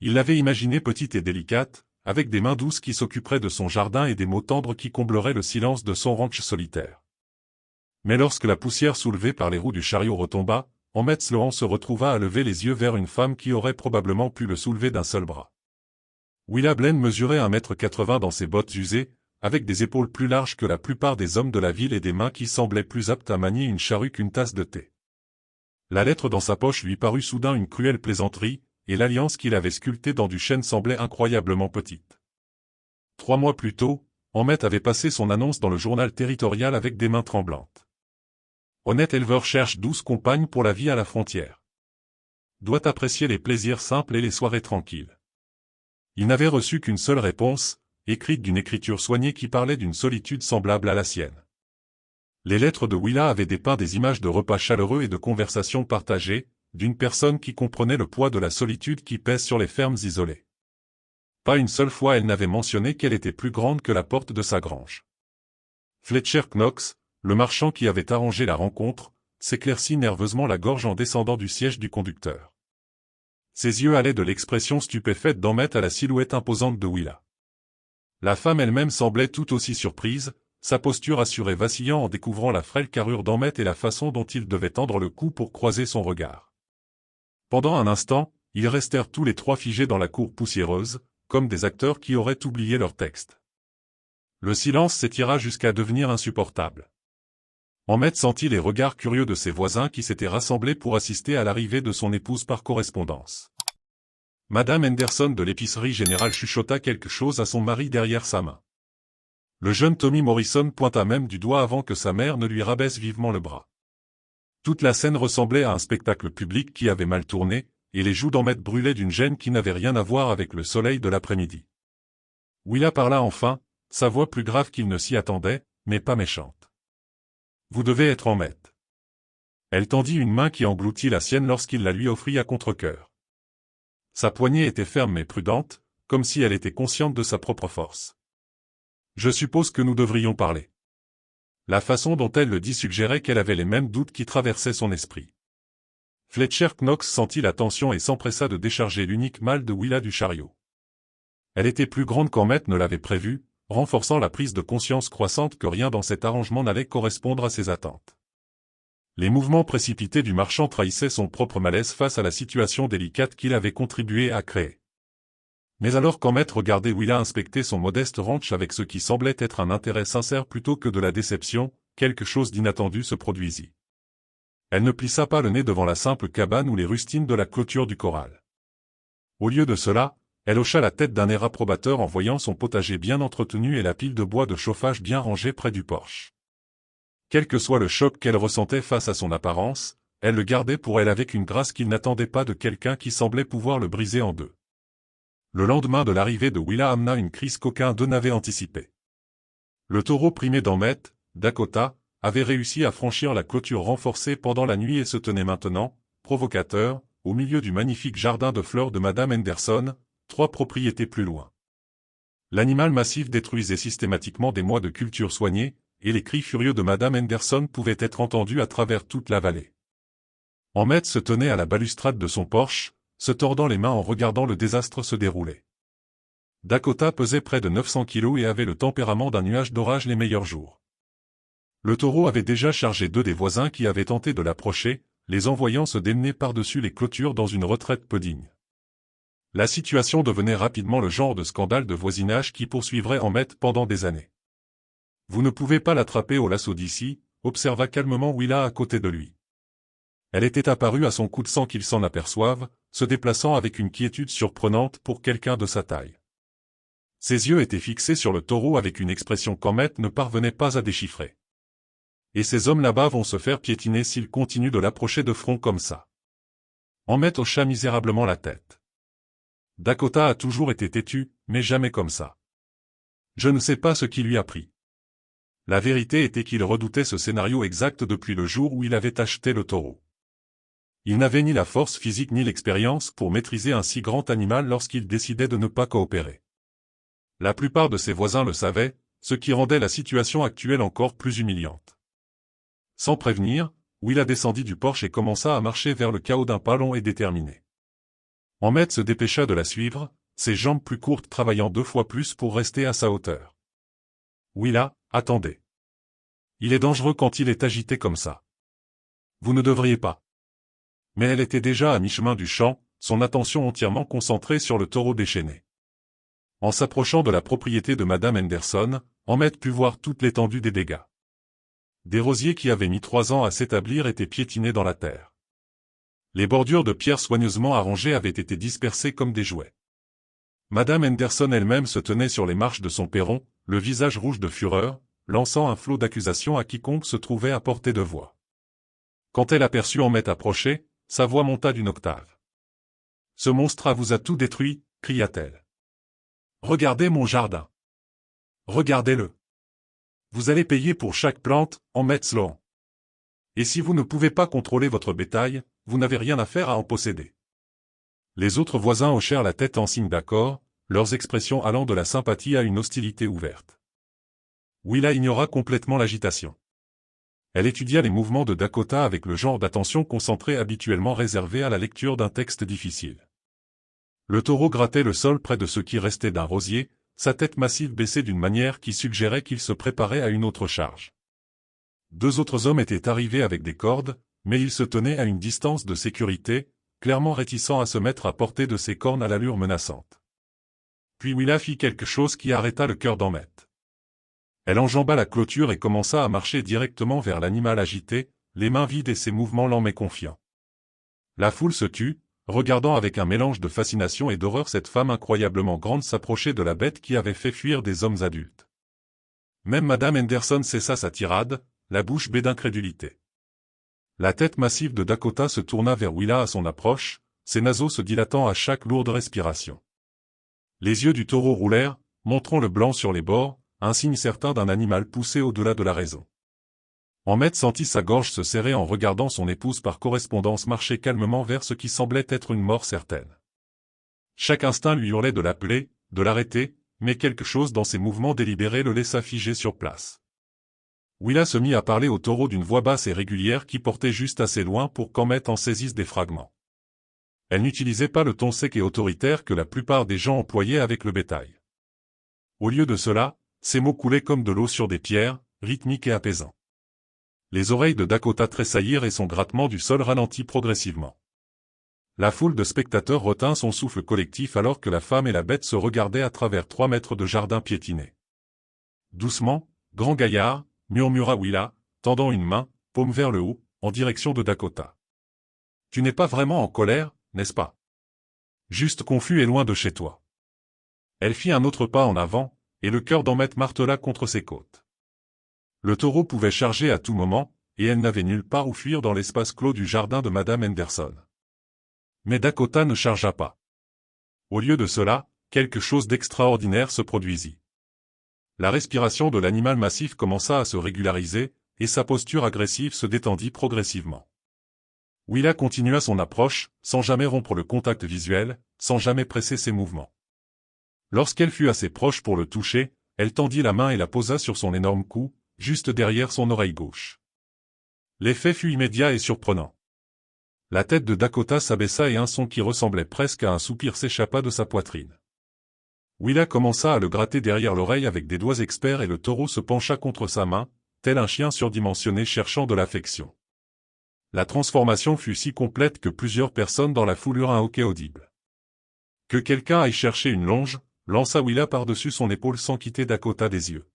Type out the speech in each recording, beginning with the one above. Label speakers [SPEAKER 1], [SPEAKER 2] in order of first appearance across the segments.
[SPEAKER 1] Il l'avait imaginée petite et délicate, avec des mains douces qui s'occuperaient de son jardin et des mots tendres qui combleraient le silence de son ranch solitaire. Mais lorsque la poussière soulevée par les roues du chariot retomba, Emmett Sloan se retrouva à lever les yeux vers une femme qui aurait probablement pu le soulever d'un seul bras. Willa Blaine mesurait 1,80 m dans ses bottes usées, avec des épaules plus larges que la plupart des hommes de la ville et des mains qui semblaient plus aptes à manier une charrue qu'une tasse de thé. La lettre dans sa poche lui parut soudain une cruelle plaisanterie, et l'alliance qu'il avait sculptée dans du chêne semblait incroyablement petite. 3 mois plus tôt, Emmett avait passé son annonce dans le journal territorial avec des mains tremblantes. Honnête éleveur cherche 12 compagnes pour la vie à la frontière. Doit apprécier les plaisirs simples et les soirées tranquilles. Il n'avait reçu qu'une seule réponse, écrite d'une écriture soignée qui parlait d'une solitude semblable à la sienne. Les lettres de Willa avaient dépeint des images de repas chaleureux et de conversations partagées, d'une personne qui comprenait le poids de la solitude qui pèse sur les fermes isolées. Pas une seule fois elle n'avait mentionné qu'elle était plus grande que la porte de sa grange. Fletcher Knox, le marchand qui avait arrangé la rencontre, s'éclaircit nerveusement la gorge en descendant du siège du conducteur. Ses yeux allaient de l'expression stupéfaite d'Emmett à la silhouette imposante de Willa. La femme elle-même semblait tout aussi surprise, sa posture assurée vacillant en découvrant la frêle carrure d'Emmett et la façon dont il devait tendre le cou pour croiser son regard. Pendant un instant, ils restèrent tous les trois figés dans la cour poussiéreuse, comme des acteurs qui auraient oublié leur texte. Le silence s'étira jusqu'à devenir insupportable. Emmett sentit les regards curieux de ses voisins qui s'étaient rassemblés pour assister à l'arrivée de son épouse par correspondance. Madame Henderson de l'épicerie générale chuchota quelque chose à son mari derrière sa main. Le jeune Tommy Morrison pointa même du doigt avant que sa mère ne lui rabaisse vivement le bras. Toute la scène ressemblait à un spectacle public qui avait mal tourné, et les joues d'Emmett brûlaient d'une gêne qui n'avait rien à voir avec le soleil de l'après-midi. Willa parla enfin, sa voix plus grave qu'il ne s'y attendait, mais pas méchante. « Vous devez être Emmett. » Elle tendit une main qui engloutit la sienne lorsqu'il la lui offrit à contre-cœur. Sa poignée était ferme mais prudente, comme si elle était consciente de sa propre force. « Je suppose que nous devrions parler. » La façon dont elle le dit suggérait qu'elle avait les mêmes doutes qui traversaient son esprit. Fletcher Knox sentit la tension et s'empressa de décharger l'unique malle de Willa du chariot. Elle était plus grande qu'Emmett ne l'avait prévu, renforçant la prise de conscience croissante que rien dans cet arrangement n'allait correspondre à ses attentes. Les mouvements précipités du marchand trahissaient son propre malaise face à la situation délicate qu'il avait contribué à créer. Mais alors qu'Emmett regardait Willa inspecter son modeste ranch avec ce qui semblait être un intérêt sincère plutôt que de la déception, quelque chose d'inattendu se produisit. Elle ne plissa pas le nez devant la simple cabane ou les rustines de la clôture du corral. Au lieu de cela, elle hocha la tête d'un air approbateur en voyant son potager bien entretenu et la pile de bois de chauffage bien rangée près du porche. Quel que soit le choc qu'elle ressentait face à son apparence, elle le gardait pour elle avec une grâce qu'il n'attendait pas de quelqu'un qui semblait pouvoir le briser en deux. Le lendemain de l'arrivée de Willa amena une crise qu'aucun d'eux n'avait anticipée. Le taureau primé d'Emmett, Dakota, avait réussi à franchir la clôture renforcée pendant la nuit et se tenait maintenant, provocateur, au milieu du magnifique jardin de fleurs de Madame Henderson, 3 propriétés plus loin. L'animal massif détruisait systématiquement des mois de culture soignée, et les cris furieux de Madame Henderson pouvaient être entendus à travers toute la vallée. Emmett se tenait à la balustrade de son porche, se tordant les mains en regardant le désastre se dérouler. Dakota pesait près de 900 kilos et avait le tempérament d'un nuage d'orage les meilleurs jours. Le taureau avait déjà chargé 2 des voisins qui avaient tenté de l'approcher, les envoyant se démener par-dessus les clôtures dans une retraite peu digne. La situation devenait rapidement le genre de scandale de voisinage qui poursuivrait Emmett pendant des années. « Vous ne pouvez pas l'attraper au lasso d'ici », observa calmement Willa à côté de lui. Elle était apparue à son coup de sang qu'il s'en aperçoive, se déplaçant avec une quiétude surprenante pour quelqu'un de sa taille. Ses yeux étaient fixés sur le taureau avec une expression qu'Emmett ne parvenait pas à déchiffrer. Et ces hommes là-bas vont se faire piétiner s'ils continuent de l'approcher de front comme ça. Emmett hocha misérablement la tête. Dakota a toujours été têtu, mais jamais comme ça. Je ne sais pas ce qui lui a pris. La vérité était qu'il redoutait ce scénario exact depuis le jour où il avait acheté le taureau. Il n'avait ni la force physique ni l'expérience pour maîtriser un si grand animal lorsqu'il décidait de ne pas coopérer. La plupart de ses voisins le savaient, ce qui rendait la situation actuelle encore plus humiliante. Sans prévenir, Willa descendit du porche et commença à marcher vers le chaos d'un pas long et déterminé. Ahmed se dépêcha de la suivre, ses jambes plus courtes travaillant 2 fois plus pour rester à sa hauteur. Willa, attendez. Il est dangereux quand il est agité comme ça. Vous ne devriez pas. Mais elle était déjà à mi-chemin du champ, son attention entièrement concentrée sur le taureau déchaîné. En s'approchant de la propriété de Madame Henderson, Ahmed put voir toute l'étendue des dégâts. Des rosiers qui avaient mis 3 ans à s'établir étaient piétinés dans la terre. Les bordures de pierre soigneusement arrangées avaient été dispersées comme des jouets. Madame Henderson elle-même se tenait sur les marches de son perron, le visage rouge de fureur, lançant un flot d'accusations à quiconque se trouvait à portée de voix. Quand elle aperçut Ahmed approcher, sa voix monta d'une octave. « Ce monstre vous a tout détruit, cria-t-elle. Regardez mon jardin. Regardez-le. Vous allez payer pour chaque plante, Ahmed Sloan. Et si vous ne pouvez pas contrôler votre bétail, vous n'avez rien à faire à en posséder. » Les autres voisins hochèrent la tête en signe d'accord, leurs expressions allant de la sympathie à une hostilité ouverte. Willa ignora complètement l'agitation. Elle étudia les mouvements de Dakota avec le genre d'attention concentrée habituellement réservé à la lecture d'un texte difficile. Le taureau grattait le sol près de ce qui restait d'un rosier, sa tête massive baissée d'une manière qui suggérait qu'il se préparait à une autre charge. 2 autres hommes étaient arrivés avec des cordes, mais ils se tenaient à une distance de sécurité, clairement réticents à se mettre à portée de ses cornes à l'allure menaçante. Puis Willa fit quelque chose qui arrêta le cœur d'Ahmed. Elle enjamba la clôture et commença à marcher directement vers l'animal agité, les mains vides et ses mouvements lents mais confiants. La foule se tut, regardant avec un mélange de fascination et d'horreur cette femme incroyablement grande s'approcher de la bête qui avait fait fuir des hommes adultes. Même Madame Henderson cessa sa tirade, la bouche bée d'incrédulité. La tête massive de Dakota se tourna vers Willa à son approche, ses naseaux se dilatant à chaque lourde respiration. Les yeux du taureau roulèrent, montrant le blanc sur les bords, un signe certain d'un animal poussé au-delà de la raison. Ahmed sentit sa gorge se serrer en regardant son épouse par correspondance marcher calmement vers ce qui semblait être une mort certaine. Chaque instinct lui hurlait de l'appeler, de l'arrêter, mais quelque chose dans ses mouvements délibérés le laissa figé sur place. Willa se mit à parler au taureau d'une voix basse et régulière qui portait juste assez loin pour qu'Ahmed en saisisse des fragments. Elle n'utilisait pas le ton sec et autoritaire que la plupart des gens employaient avec le bétail. Au lieu de cela, ses mots coulaient comme de l'eau sur des pierres, rythmiques et apaisants. Les oreilles de Dakota tressaillirent et son grattement du sol ralentit progressivement. La foule de spectateurs retint son souffle collectif alors que la femme et la bête se regardaient à travers 3 mètres de jardin piétiné. Doucement, grand gaillard, murmura Willa, tendant une main, paume vers le haut, en direction de Dakota. Tu n'es pas vraiment en colère, n'est-ce pas? Juste confus et loin de chez toi. Elle fit un autre pas en avant, et le cœur d'Ahmed martela contre ses côtes. Le taureau pouvait charger à tout moment, et elle n'avait nulle part où fuir dans l'espace clos du jardin de Madame Henderson. Mais Dakota ne chargea pas. Au lieu de cela, quelque chose d'extraordinaire se produisit. La respiration de l'animal massif commença à se régulariser, et sa posture agressive se détendit progressivement. Willa continua son approche, sans jamais rompre le contact visuel, sans jamais presser ses mouvements. Lorsqu'elle fut assez proche pour le toucher, elle tendit la main et la posa sur son énorme cou, juste derrière son oreille gauche. L'effet fut immédiat et surprenant. La tête de Dakota s'abaissa et un son qui ressemblait presque à un soupir s'échappa de sa poitrine. Willa commença à le gratter derrière l'oreille avec des doigts experts et le taureau se pencha contre sa main, tel un chien surdimensionné cherchant de l'affection. La transformation fut si complète que plusieurs personnes dans la foule eurent un hoquet audible. Que quelqu'un aille chercher une longe, lança Willa par-dessus son épaule sans quitter Dakota des yeux.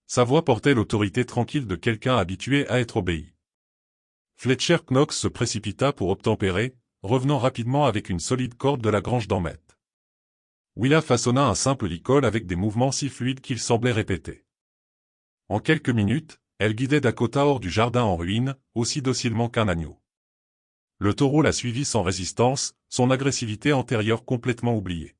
[SPEAKER 1] Sa voix portait l'autorité tranquille de quelqu'un habitué à être obéi. Fletcher Knox se précipita pour obtempérer, revenant rapidement avec une solide corde de la grange d'Ahmed. Willa façonna un simple licol avec des mouvements si fluides qu'il semblait répéter. En quelques minutes, elle guidait Dakota hors du jardin en ruine, aussi docilement qu'un agneau. Le taureau la suivit sans résistance, son agressivité antérieure complètement oubliée.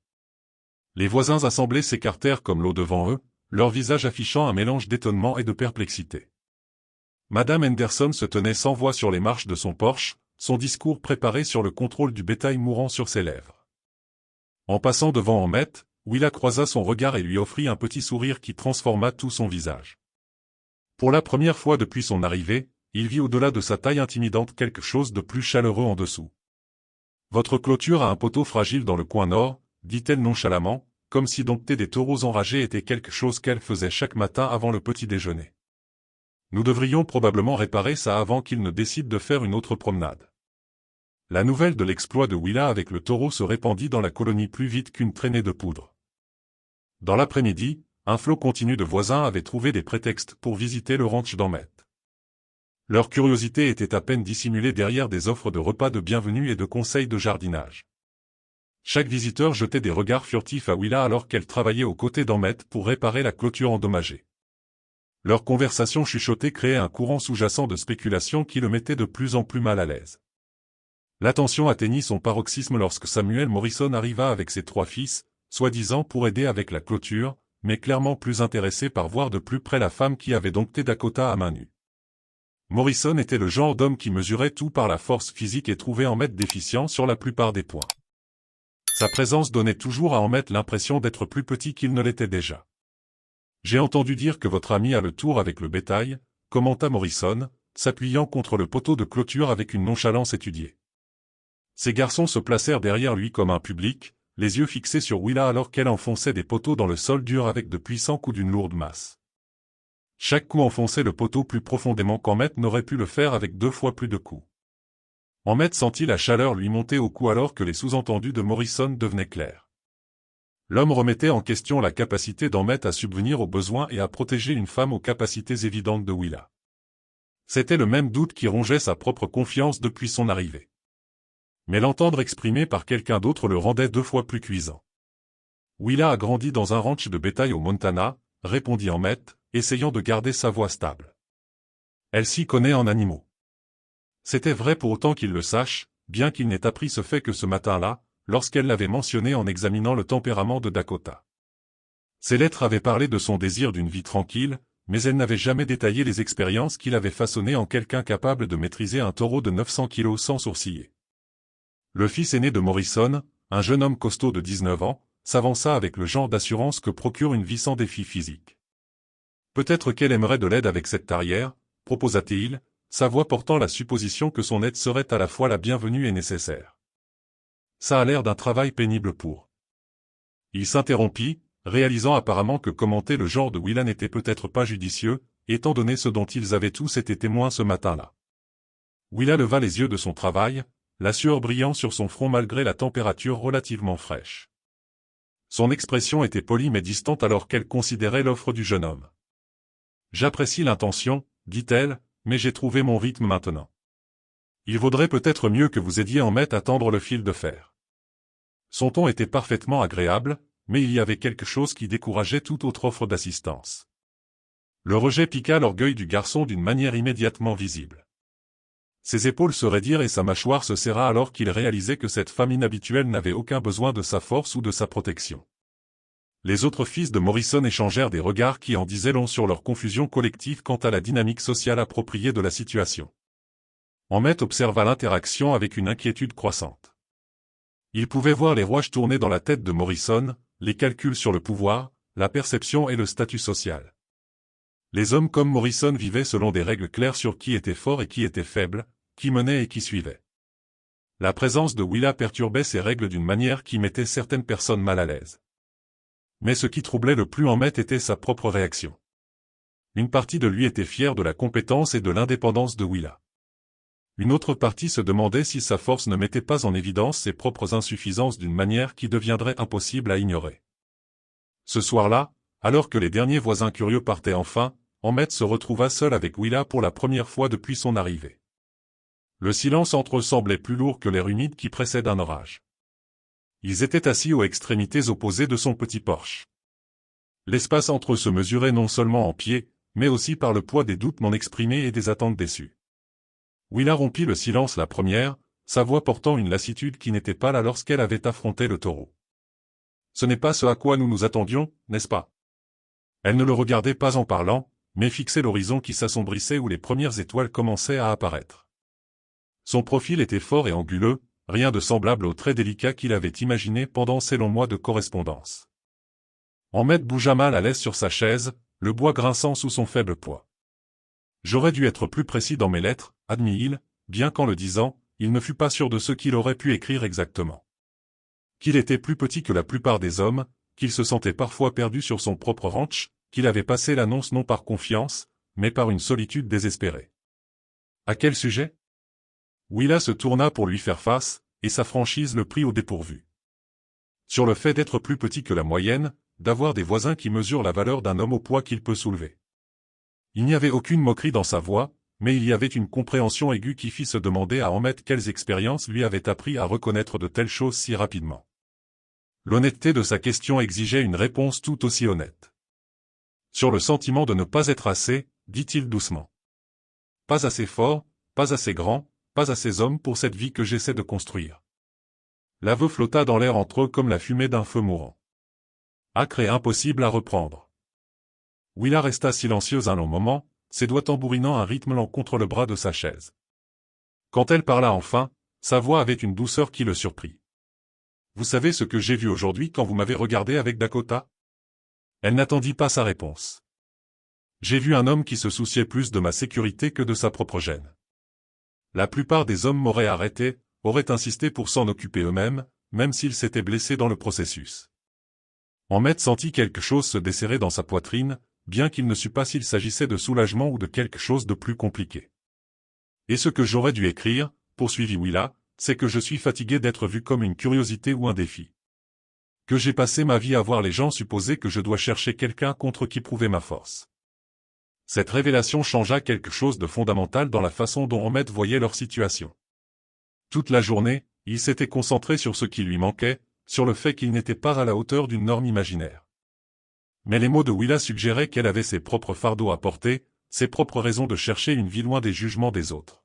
[SPEAKER 1] Les voisins assemblés s'écartèrent comme l'eau devant eux, leur visage affichant un mélange d'étonnement et de perplexité. Madame Henderson se tenait sans voix sur les marches de son porche, son discours préparé sur le contrôle du bétail mourant sur ses lèvres. En passant devant Ahmed, Willa croisa son regard et lui offrit un petit sourire qui transforma tout son visage. Pour la première fois depuis son arrivée, il vit au-delà de sa taille intimidante quelque chose de plus chaleureux en dessous. Votre clôture a un poteau fragile dans le coin nord, dit-elle nonchalamment, comme si dompter des taureaux enragés était quelque chose qu'elle faisait chaque matin avant le petit déjeuner. Nous devrions probablement réparer ça avant qu'il ne décide de faire une autre promenade. La nouvelle de l'exploit de Willa avec le taureau se répandit dans la colonie plus vite qu'une traînée de poudre. Dans l'après-midi, un flot continu de voisins avait trouvé des prétextes pour visiter le ranch d'Emmett. Leur curiosité était à peine dissimulée derrière des offres de repas de bienvenue et de conseils de jardinage. Chaque visiteur jetait des regards furtifs à Willa alors qu'elle travaillait aux côtés d'Emmett pour réparer la clôture endommagée. Leur conversation chuchotée créait un courant sous-jacent de spéculation qui le mettait de plus en plus mal à l'aise. L'attention atteignit son paroxysme lorsque Samuel Morrison arriva avec ses 3 fils, soi-disant pour aider avec la clôture, mais clairement plus intéressé par voir de plus près la femme qui avait dompté Dakota à main nue. Morrison était le genre d'homme qui mesurait tout par la force physique et trouvait Emmett déficient sur la plupart des points. Sa présence donnait toujours à Emmett l'impression d'être plus petit qu'il ne l'était déjà. « J'ai entendu dire que votre ami a le tour avec le bétail », commenta Morrison, s'appuyant contre le poteau de clôture avec une nonchalance étudiée. Ces garçons se placèrent derrière lui comme un public, les yeux fixés sur Willa alors qu'elle enfonçait des poteaux dans le sol dur avec de puissants coups d'une lourde masse. Chaque coup enfonçait le poteau plus profondément qu'Emmett n'aurait pu le faire avec 2 fois plus de coups. Emmett sentit la chaleur lui monter au cou alors que les sous-entendus de Morrison devenaient clairs. L'homme remettait en question la capacité d'Emmett à subvenir aux besoins et à protéger une femme aux capacités évidentes de Willa. C'était le même doute qui rongeait sa propre confiance depuis son arrivée. Mais l'entendre exprimé par quelqu'un d'autre le rendait 2 fois plus cuisant. Willa a grandi dans un ranch de bétail au Montana, répondit Emmett, essayant de garder sa voix stable. Elle s'y connaît en animaux. C'était vrai pour autant qu'il le sache, bien qu'il n'ait appris ce fait que ce matin-là, lorsqu'elle l'avait mentionné en examinant le tempérament de Dakota. Ses lettres avaient parlé de son désir d'une vie tranquille, mais elles n'avaient jamais détaillé les expériences qu'il avait façonnées en quelqu'un capable de maîtriser un taureau de 900 kilos sans sourciller. Le fils aîné de Morrison, un jeune homme costaud de 19 ans, s'avança avec le genre d'assurance que procure une vie sans défi physique. Peut-être qu'elle aimerait de l'aide avec cette tarière, proposa-t-il, sa voix portant la supposition que son aide serait à la fois la bienvenue et nécessaire. Ça a l'air d'un travail pénible pour. Il s'interrompit, réalisant apparemment que commenter le genre de Willa n'était peut-être pas judicieux, étant donné ce dont ils avaient tous été témoins ce matin-là. Willa leva les yeux de son travail, la sueur brillant sur son front malgré la température relativement fraîche. Son expression était polie mais distante alors qu'elle considérait l'offre du jeune homme. « J'apprécie l'intention, dit-elle, mais j'ai trouvé mon rythme maintenant. Il vaudrait peut-être mieux que vous aidiez Emmett à tendre le fil de fer. » Son ton était parfaitement agréable, mais il y avait quelque chose qui décourageait toute autre offre d'assistance. Le rejet piqua l'orgueil du garçon d'une manière immédiatement visible. Ses épaules se raidirent et sa mâchoire se serra alors qu'il réalisait que cette femme inhabituelle n'avait aucun besoin de sa force ou de sa protection. Les autres fils de Morrison échangèrent des regards qui en disaient long sur leur confusion collective quant à la dynamique sociale appropriée de la situation. Emmett observa l'interaction avec une inquiétude croissante. Il pouvait voir les rouages tourner dans la tête de Morrison, les calculs sur le pouvoir, la perception et le statut social. Les hommes comme Morrison vivaient selon des règles claires sur qui était fort et qui était faible, qui menait et qui suivait. La présence de Willa perturbait ces règles d'une manière qui mettait certaines personnes mal à l'aise. Mais ce qui troublait le plus Emmett était sa propre réaction. Une partie de lui était fière de la compétence et de l'indépendance de Willa. Une autre partie se demandait si sa force ne mettait pas en évidence ses propres insuffisances d'une manière qui deviendrait impossible à ignorer. Ce soir-là, alors que les derniers voisins curieux partaient enfin, Emmett se retrouva seul avec Willa pour la première fois depuis son arrivée. Le silence entre eux semblait plus lourd que l'air humide qui précède un orage. Ils étaient assis aux extrémités opposées de son petit porche. L'espace entre eux se mesurait non seulement en pieds, mais aussi par le poids des doutes non exprimés et des attentes déçues. Willa rompit le silence la première, sa voix portant une lassitude qui n'était pas là lorsqu'elle avait affronté le taureau. « Ce n'est pas ce à quoi nous nous attendions, n'est-ce pas ?» Elle ne le regardait pas en parlant, mais fixait l'horizon qui s'assombrissait où les premières étoiles commençaient à apparaître. Son profil était fort et anguleux, rien de semblable au trait délicat qu'il avait imaginé pendant ces longs mois de correspondance. Emmett bougea mal à l'aise sur sa chaise, le bois grinçant sous son faible poids. « J'aurais dû être plus précis dans mes lettres, admit-il, bien qu'en le disant, il ne fut pas sûr de ce qu'il aurait pu écrire exactement. Qu'il était plus petit que la plupart des hommes, qu'il se sentait parfois perdu sur son propre ranch, qu'il avait passé l'annonce non par confiance, mais par une solitude désespérée. À quel sujet? Willa se tourna pour lui faire face, et sa franchise le prit au dépourvu. Sur le fait d'être plus petit que la moyenne, d'avoir des voisins qui mesurent la valeur d'un homme au poids qu'il peut soulever. Il n'y avait aucune moquerie dans sa voix, mais il y avait une compréhension aiguë qui fit se demander à Ahmed quelles expériences lui avaient appris à reconnaître de telles choses si rapidement. L'honnêteté de sa question exigeait une réponse tout aussi honnête. Sur le sentiment de ne pas être assez, dit-il doucement. Pas assez fort, pas assez grand, pas assez homme pour cette vie que j'essaie de construire. L'aveu flotta dans l'air entre eux comme la fumée d'un feu mourant. Acre et impossible à reprendre. Willa resta silencieuse un long moment, ses doigts tambourinant un rythme lent contre le bras de sa chaise. Quand elle parla enfin, sa voix avait une douceur qui le surprit. Vous savez ce que j'ai vu aujourd'hui quand vous m'avez regardé avec Dakota? Elle n'attendit pas sa réponse. J'ai vu un homme qui se souciait plus de ma sécurité que de sa propre gêne. La plupart des hommes m'auraient arrêté, auraient insisté pour s'en occuper eux-mêmes, même s'ils s'étaient blessés dans le processus. Ahmed sentit quelque chose se desserrer dans sa poitrine, bien qu'il ne sût pas s'il s'agissait de soulagement ou de quelque chose de plus compliqué. Et ce que j'aurais dû écrire, poursuivit Willa, c'est que je suis fatigué d'être vu comme une curiosité ou un défi. Que j'ai passé ma vie à voir les gens supposer que je dois chercher quelqu'un contre qui prouver ma force. Cette révélation changea quelque chose de fondamental dans la façon dont Ahmed voyait leur situation. Toute la journée, il s'était concentré sur ce qui lui manquait, sur le fait qu'il n'était pas à la hauteur d'une norme imaginaire. Mais les mots de Willa suggéraient qu'elle avait ses propres fardeaux à porter, ses propres raisons de chercher une vie loin des jugements des autres.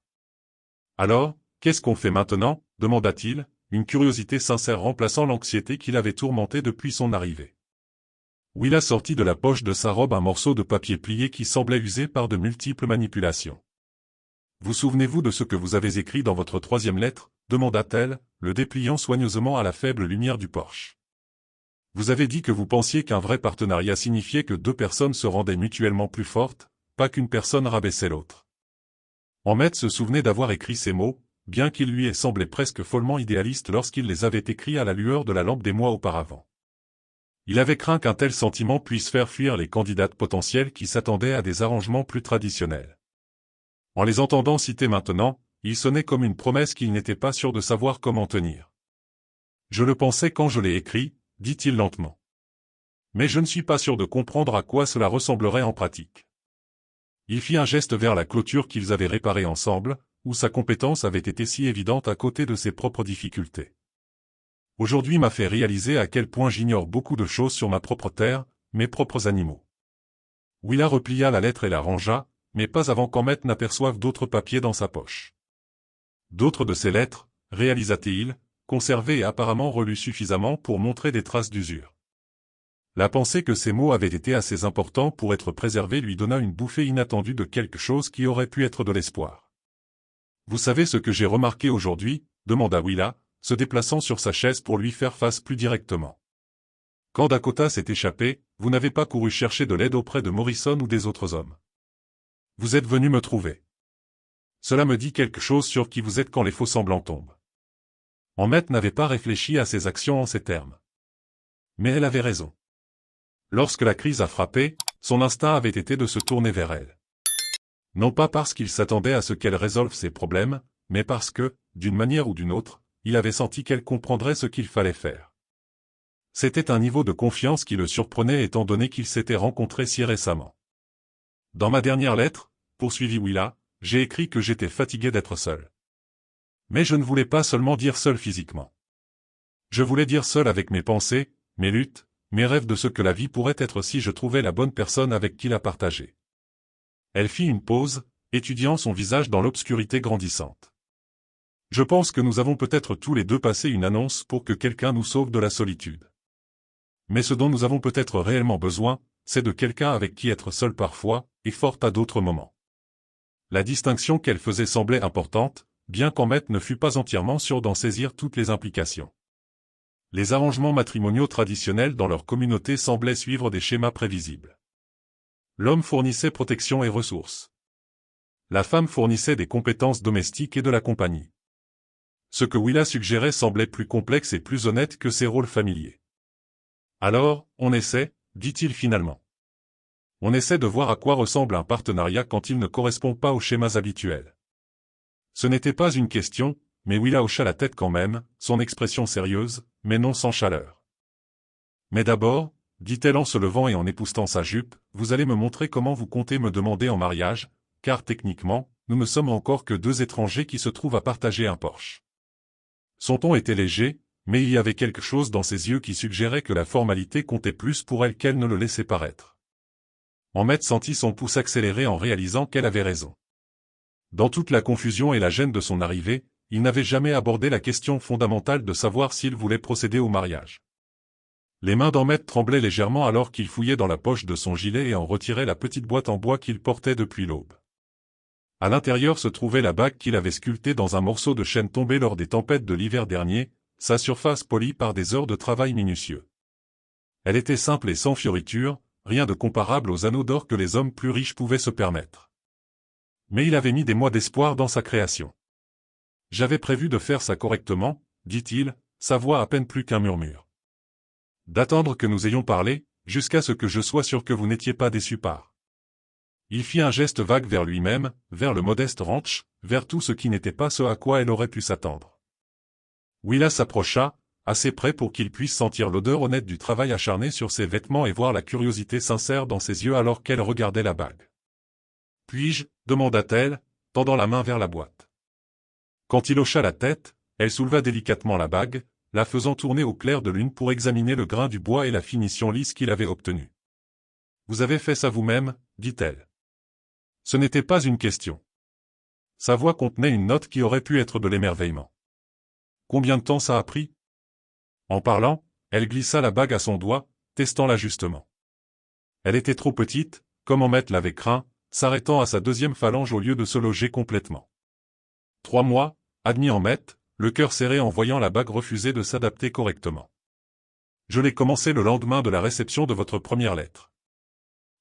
[SPEAKER 1] Alors, qu'est-ce qu'on fait maintenant? Demanda-t-il, une curiosité sincère remplaçant l'anxiété qui l'avait tourmenté depuis son arrivée. Willa sortit de la poche de sa robe un morceau de papier plié qui semblait usé par de multiples manipulations. Vous souvenez-vous de ce que vous avez écrit dans votre troisième lettre? Demanda-t-elle, le dépliant soigneusement à la faible lumière du porche. Vous avez dit que vous pensiez qu'un vrai partenariat signifiait que deux personnes se rendaient mutuellement plus fortes, pas qu'une personne rabaissait l'autre. Ahmed se souvenait d'avoir écrit ces mots, bien qu'il lui ait semblé presque follement idéaliste lorsqu'il les avait écrits à la lueur de la lampe des mois auparavant. Il avait craint qu'un tel sentiment puisse faire fuir les candidates potentielles qui s'attendaient à des arrangements plus traditionnels. En les entendant citer maintenant, il sonnait comme une promesse qu'il n'était pas sûr de savoir comment tenir. Je le pensais quand je l'ai écrit, dit-il lentement. Mais je ne suis pas sûr de comprendre à quoi cela ressemblerait en pratique. Il fit un geste vers la clôture qu'ils avaient réparée ensemble, où sa compétence avait été si évidente à côté de ses propres difficultés. Aujourd'hui m'a fait réaliser à quel point j'ignore beaucoup de choses sur ma propre terre, mes propres animaux. Willa replia la lettre et la rangea, mais pas avant qu'Ahmed n'aperçoive d'autres papiers dans sa poche. D'autres de ces lettres, réalisa-t-il, conservées et apparemment relues suffisamment pour montrer des traces d'usure. La pensée que ces mots avaient été assez importants pour être préservés lui donna une bouffée inattendue de quelque chose qui aurait pu être de l'espoir. Vous savez ce que j'ai remarqué aujourd'hui? Demanda Willa, se déplaçant sur sa chaise pour lui faire face plus directement. Quand Dakota s'est échappé, vous n'avez pas couru chercher de l'aide auprès de Morrison ou des autres hommes. Vous êtes venu me trouver. Cela me dit quelque chose sur qui vous êtes quand les faux-semblants tombent. Ahmed n'avait pas réfléchi à ses actions en ces termes. Mais elle avait raison. Lorsque la crise a frappé, son instinct avait été de se tourner vers elle. Non pas parce qu'il s'attendait à ce qu'elle résolve ses problèmes, mais parce que, d'une manière ou d'une autre, il avait senti qu'elle comprendrait ce qu'il fallait faire. C'était un niveau de confiance qui le surprenait étant donné qu'ils s'étaient rencontrés si récemment. Dans ma dernière lettre, poursuivit Willa, j'ai écrit que j'étais fatigué d'être seul. Mais je ne voulais pas seulement dire seul physiquement. Je voulais dire seul avec mes pensées, mes luttes, mes rêves de ce que la vie pourrait être si je trouvais la bonne personne avec qui la partager. Elle fit une pause, étudiant son visage dans l'obscurité grandissante. Je pense que nous avons peut-être tous les deux passé une annonce pour que quelqu'un nous sauve de la solitude. Mais ce dont nous avons peut-être réellement besoin, c'est de quelqu'un avec qui être seul parfois, et fort à d'autres moments. La distinction qu'elle faisait semblait importante, bien qu'Ahmed ne fût pas entièrement sûr d'en saisir toutes les implications. Les arrangements matrimoniaux traditionnels dans leur communauté semblaient suivre des schémas prévisibles. L'homme fournissait protection et ressources. La femme fournissait des compétences domestiques et de la compagnie. Ce que Willa suggérait semblait plus complexe et plus honnête que ses rôles familiers. Alors, on essaie, dit-il finalement. On essaie de voir à quoi ressemble un partenariat quand il ne correspond pas aux schémas habituels. Ce n'était pas une question, mais Willa hocha la tête quand même, son expression sérieuse, mais non sans chaleur. Mais d'abord, dit-elle en se levant et en époussetant sa jupe, vous allez me montrer comment vous comptez me demander en mariage, car techniquement, nous ne sommes encore que deux étrangers qui se trouvent à partager un Porsche. Son ton était léger, mais il y avait quelque chose dans ses yeux qui suggérait que la formalité comptait plus pour elle qu'elle ne le laissait paraître. Ahmed sentit son pouce accélérer en réalisant qu'elle avait raison. Dans toute la confusion et la gêne de son arrivée, il n'avait jamais abordé la question fondamentale de savoir s'il voulait procéder au mariage. Les mains d'Ahmed tremblaient légèrement alors qu'il fouillait dans la poche de son gilet et en retirait la petite boîte en bois qu'il portait depuis l'aube. À l'intérieur se trouvait la bague qu'il avait sculptée dans un morceau de chêne tombé lors des tempêtes de l'hiver dernier, sa surface polie par des heures de travail minutieux. Elle était simple et sans fioritures, rien de comparable aux anneaux d'or que les hommes plus riches pouvaient se permettre. Mais il avait mis des mois d'espoir dans sa création. J'avais prévu de faire ça correctement, dit-il, sa voix à peine plus qu'un murmure. D'attendre que nous ayons parlé, jusqu'à ce que je sois sûr que vous n'étiez pas déçu par. Il fit un geste vague vers lui-même, vers le modeste ranch, vers tout ce qui n'était pas ce à quoi elle aurait pu s'attendre. Willa s'approcha, assez près pour qu'il puisse sentir l'odeur honnête du travail acharné sur ses vêtements et voir la curiosité sincère dans ses yeux alors qu'elle regardait la bague. « Puis-je » demanda-t-elle, tendant la main vers la boîte. Quand il hocha la tête, elle souleva délicatement la bague, la faisant tourner au clair de lune pour examiner le grain du bois et la finition lisse qu'il avait obtenue. « Vous avez fait ça vous-même » dit-elle. Ce n'était pas une question. Sa voix contenait une note qui aurait pu être de l'émerveillement. Combien de temps ça a pris? En parlant, elle glissa la bague à son doigt, testant l'ajustement. Elle était trop petite, comme Ahmed l'avait craint, s'arrêtant à sa deuxième phalange au lieu de se loger complètement. 3 mois, admit Ahmed, le cœur serré en voyant la bague refuser de s'adapter correctement. Je l'ai commencé le lendemain de la réception de votre première lettre.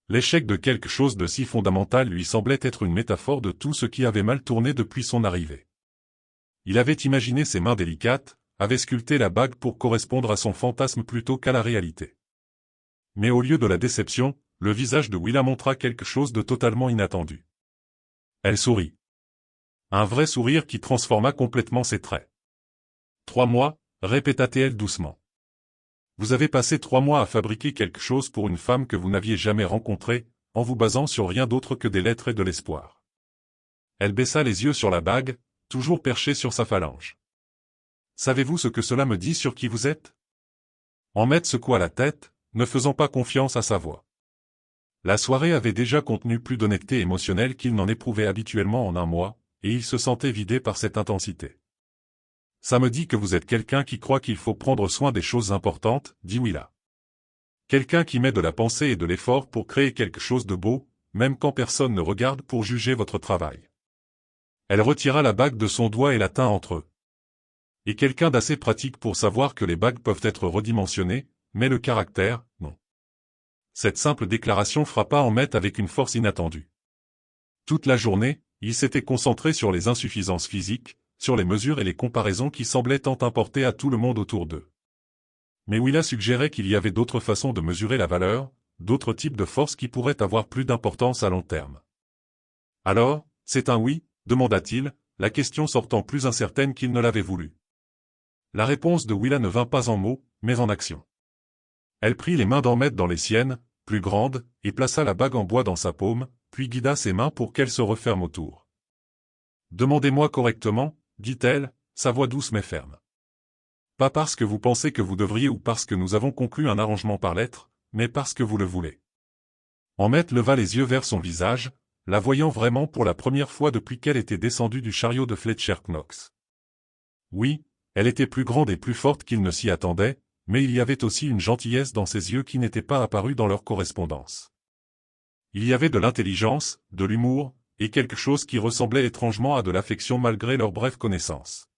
[SPEAKER 1] L'échec de quelque chose de si fondamental lui semblait être une métaphore de tout ce qui avait mal tourné depuis son arrivée. Il avait imaginé ses mains délicates, avait sculpté la bague pour correspondre à son fantasme plutôt qu'à la réalité. Mais au lieu de la déception, le visage de Willa montra quelque chose de totalement inattendu. Elle sourit. Un vrai sourire qui transforma complètement ses traits. 3 mois, répéta-t-elle doucement. Vous avez passé 3 mois à fabriquer quelque chose pour une femme que vous n'aviez jamais rencontrée, en vous basant sur rien d'autre que des lettres et de l'espoir. Elle baissa les yeux sur la bague, toujours perchée sur sa phalange. Savez-vous ce que cela me dit sur qui vous êtes? Ahmed secoua la tête, ne faisant pas confiance à sa voix. La soirée avait déjà contenu plus d'honnêteté émotionnelle qu'il n'en éprouvait habituellement en un mois, et il se sentait vidé par cette intensité. Ça me dit que vous êtes quelqu'un qui croit qu'il faut prendre soin des choses importantes, dit Willa. Quelqu'un qui met de la pensée et de l'effort pour créer quelque chose de beau, même quand personne ne regarde pour juger votre travail. Elle retira la bague de son doigt et la tint entre eux. Et quelqu'un d'assez pratique pour savoir que les bagues peuvent être redimensionnées, mais le caractère, non. Cette simple déclaration frappa Ahmed avec une force inattendue. Toute la journée, il s'était concentré sur les insuffisances physiques, sur les mesures et les comparaisons qui semblaient tant importer à tout le monde autour d'eux. Mais Willa suggérait qu'il y avait d'autres façons de mesurer la valeur, d'autres types de forces qui pourraient avoir plus d'importance à long terme. Alors, c'est un oui, demanda-t-il, la question sortant plus incertaine qu'il ne l'avait voulu. La réponse de Willa ne vint pas en mots, mais en action. Elle prit les mains d'Ahmed dans les siennes, plus grandes, et plaça la bague en bois dans sa paume, puis guida ses mains pour qu'elles se referment autour. « Demandez-moi correctement, dit-elle, sa voix douce mais ferme. Pas parce que vous pensez que vous devriez ou parce que nous avons conclu un arrangement par lettre, mais parce que vous le voulez. » Ahmed leva les yeux vers son visage, la voyant vraiment pour la première fois depuis qu'elle était descendue du chariot de Fletcher Knox. Oui, elle était plus grande et plus forte qu'il ne s'y attendait, mais il y avait aussi une gentillesse dans ses yeux qui n'était pas apparue dans leur correspondance. Il y avait de l'intelligence, de l'humour, et quelque chose qui ressemblait étrangement à de l'affection malgré leur brève connaissance.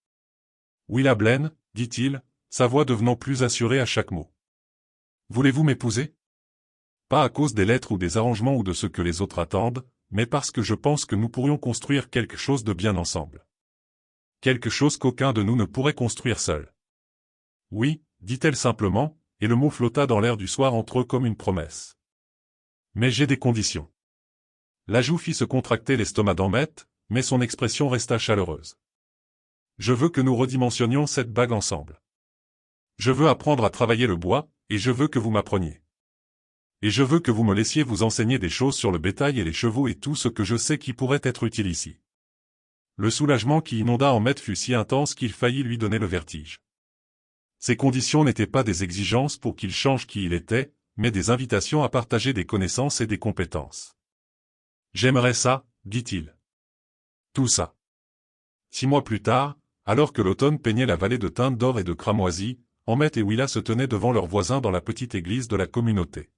[SPEAKER 1] « Willa Blaine, dit-il, sa voix devenant plus assurée à chaque mot. « Voulez-vous m'épouser? Pas à cause des lettres ou des arrangements ou de ce que les autres attendent, mais parce que je pense que nous pourrions construire quelque chose de bien ensemble. Quelque chose qu'aucun de nous ne pourrait construire seul. Oui, dit-elle simplement, et le mot flotta dans l'air du soir entre eux comme une promesse. Mais j'ai des conditions. La joue fit se contracter l'estomac d'Emmet, mais son expression resta chaleureuse. Je veux que nous redimensionnions cette bague ensemble. Je veux apprendre à travailler le bois, et je veux que vous m'appreniez. Et je veux que vous me laissiez vous enseigner des choses sur le bétail et les chevaux et tout ce que je sais qui pourrait être utile ici. Le soulagement qui inonda Emmet fut si intense qu'il faillit lui donner le vertige. Ces conditions n'étaient pas des exigences pour qu'il change qui il était, mais des invitations à partager des connaissances et des compétences. J'aimerais ça, dit-il. Tout ça. 6 mois plus tard, alors que l'automne peignait la vallée de teintes d'or et de cramoisie, Emmet et Willa se tenaient devant leurs voisins dans la petite église de la communauté.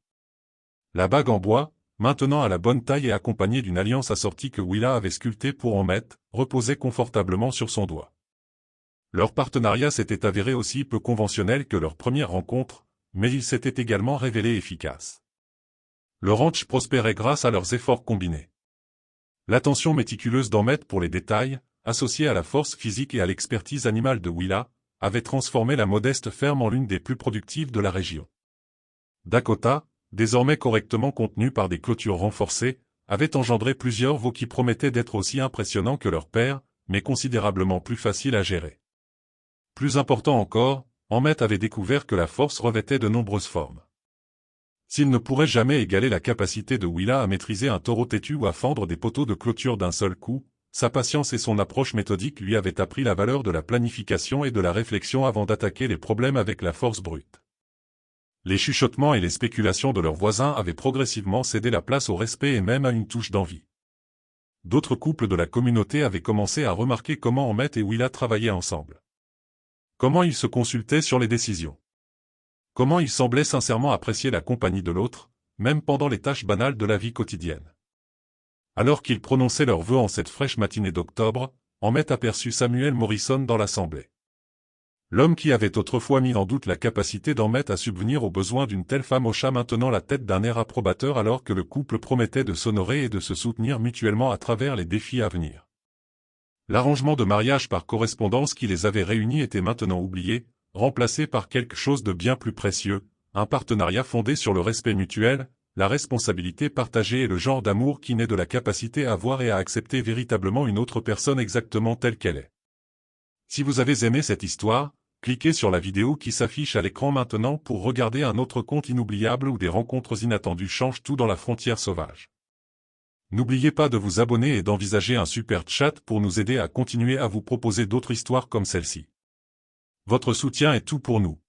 [SPEAKER 1] La bague en bois, maintenant à la bonne taille et accompagnée d'une alliance assortie que Willa avait sculptée pour Emmet, reposait confortablement sur son doigt. Leur partenariat s'était avéré aussi peu conventionnel que leur première rencontre, mais il s'était également révélé efficace. Le ranch prospérait grâce à leurs efforts combinés. L'attention méticuleuse d'Emmet pour les détails, associée à la force physique et à l'expertise animale de Willa, avait transformé la modeste ferme en l'une des plus productives de la région. Dakota, désormais correctement contenue par des clôtures renforcées, avait engendré plusieurs veaux qui promettaient d'être aussi impressionnants que leur père, mais considérablement plus faciles à gérer. Plus important encore, Emmet avait découvert que la force revêtait de nombreuses formes. S'il ne pourrait jamais égaler la capacité de Willa à maîtriser un taureau têtu ou à fendre des poteaux de clôture d'un seul coup, sa patience et son approche méthodique lui avaient appris la valeur de la planification et de la réflexion avant d'attaquer les problèmes avec la force brute. Les chuchotements et les spéculations de leurs voisins avaient progressivement cédé la place au respect et même à une touche d'envie. D'autres couples de la communauté avaient commencé à remarquer comment Emmet et Willa travaillaient ensemble. Comment ils se consultaient sur les décisions. Comment ils semblaient sincèrement apprécier la compagnie de l'autre, même pendant les tâches banales de la vie quotidienne. Alors qu'ils prononçaient leurs vœux en cette fraîche matinée d'octobre, Emmet aperçut Samuel Morrison dans l'assemblée. L'homme qui avait autrefois mis en doute la capacité d'Emmet à subvenir aux besoins d'une telle femme hocha maintenant la tête d'un air approbateur alors que le couple promettait de s'honorer et de se soutenir mutuellement à travers les défis à venir. L'arrangement de mariage par correspondance qui les avait réunis était maintenant oublié, remplacé par quelque chose de bien plus précieux, un partenariat fondé sur le respect mutuel, la responsabilité partagée et le genre d'amour qui naît de la capacité à voir et à accepter véritablement une autre personne exactement telle qu'elle est. Si vous avez aimé cette histoire, cliquez sur la vidéo qui s'affiche à l'écran maintenant pour regarder un autre conte inoubliable où des rencontres inattendues changent tout dans la frontière sauvage. N'oubliez pas de vous abonner et d'envisager un super chat pour nous aider à continuer à vous proposer d'autres histoires comme celle-ci. Votre soutien est tout pour nous.